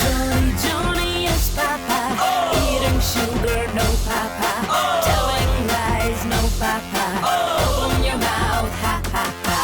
Johnny, Johnny, yes, Papa. Eating sugar, no, Papa. Telling lies, no, Papa. Open your mouth, ha, ha, ha.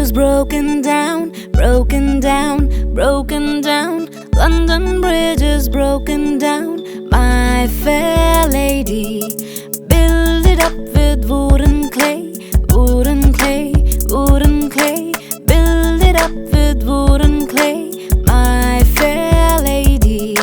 bridges broken down, broken down, broken down. London Bridge is broken down, my fair lady. Build it up with wooden clay, wooden clay, wooden clay. Build it up with wooden clay, my fair lady.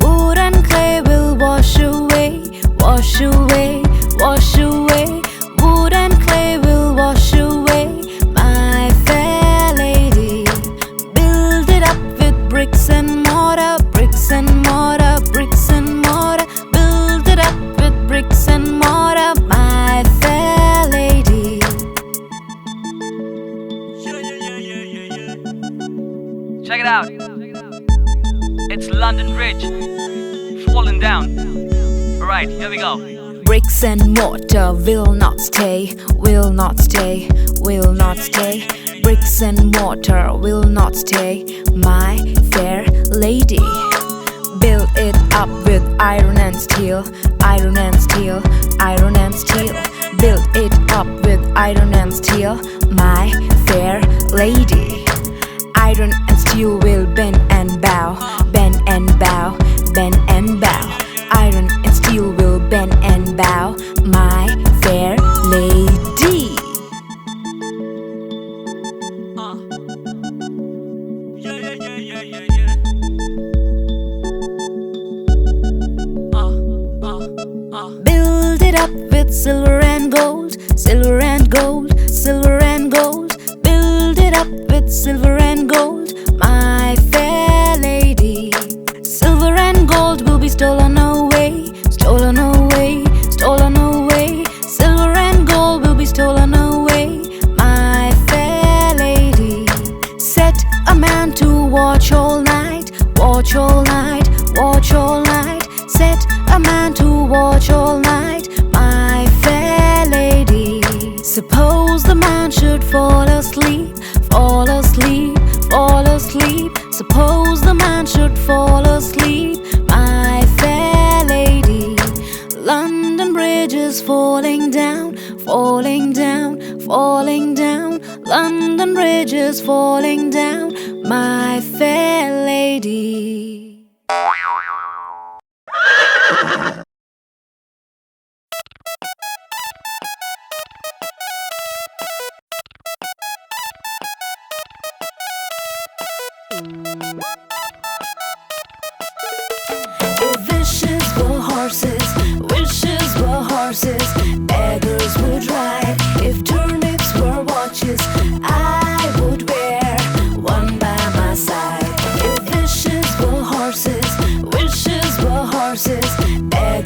Wood and clay will wash away, wash away, wash away. Wood and clay will wash away, my fair lady. Build it up with bricks and mortar, bricks and mortar, bricks and mortar. Build it up with bricks and mortar, my fair lady. Check it out. It's London Bridge falling down. Alright, here we go. Bricks and mortar will not stay, will not stay, will not stay. Bricks and mortar will not stay, my fair lady. Build it up with iron and steel, iron and steel, iron and steel. Build it up with iron and steel, my fair lady. Iron and steel will bend and bow, bend and bow, bend and bow. Iron and steel will bend and bow, my fair lady. Build it up with silver and gold, silver and gold, silver and gold. Build it up with silver and gold, my fair lady. Silver and gold will be stolen away, stolen away, stolen away. Silver and gold will be stolen away, my fair lady. Set a man to watch all night, watch all night, watch all night. Set a man to watch all night, my fair lady. Suppose the man should fall asleep, fall asleep, fall asleep. Suppose the man should fall asleep, my fair lady. London Bridge is falling down, falling down, falling down. London Bridge is falling down, my fair lady. If wishes were horses, wishes were horses, beggars would ride. If turnips were watches, I would wear one by my side. If wishes were horses, wishes were horses, beggars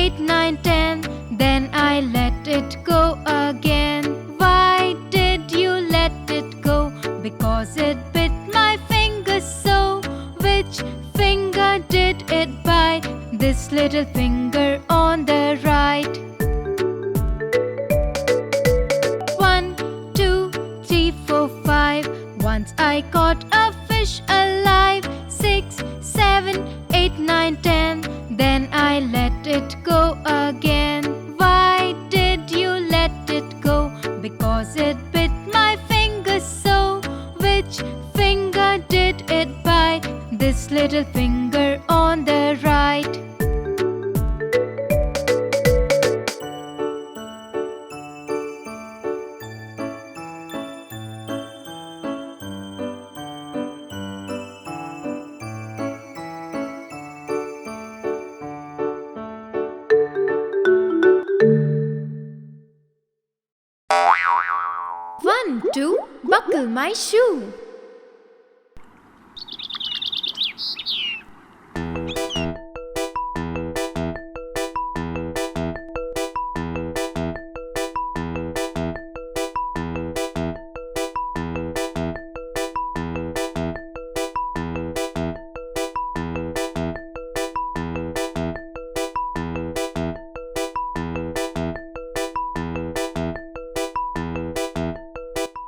8, 9, 10. Then I let it go again. Why did you let it go? Because it bit my finger so. Which finger did it bite? This little finger on the right. 1, 2, 3, 4, 5. Once I caught a fish alive. 6, 7, 8, 9, 10. Then I let it go again. Why did you let it go? Because it bit my finger so. Which finger did it bite? This little finger on the right. One, two, buckle my shoe.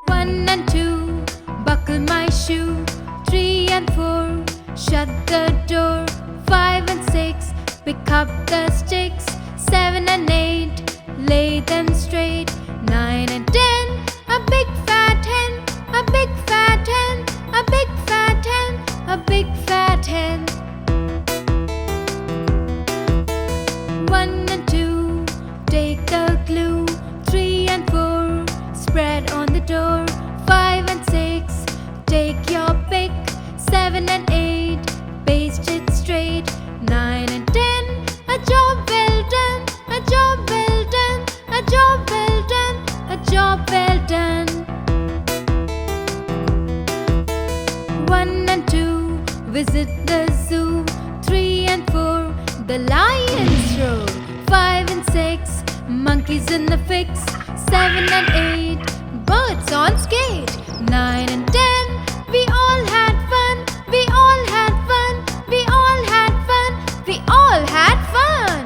One and two, buckle my shoe. 3 and 4, shut the door. 5 and 6, pick up the sticks. 7 and 8, lay them straight. 9 and 10, a big fat hen, a big fat hen, a big fat hen, a big fat hen. 1 and 2, take the glue. 3 and 4, spread on the door. 5 and 6, take your pick. 7 and 8, paste it straight. 9 and 10, a job well done, a job well done, a job well done, a job well done. 1 and 2, visit the zoo. 3 and 4, the lions roar. 5 and 6, monkeys in the fix. 7 and 8, birds on skate. 9 and 10, we all had fun, we all had fun, we all had fun, we all had fun.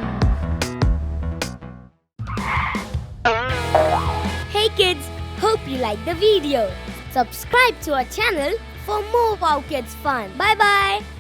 Hey kids, hope you like the video. Subscribe to our channel for more Wowkidz fun. Bye bye.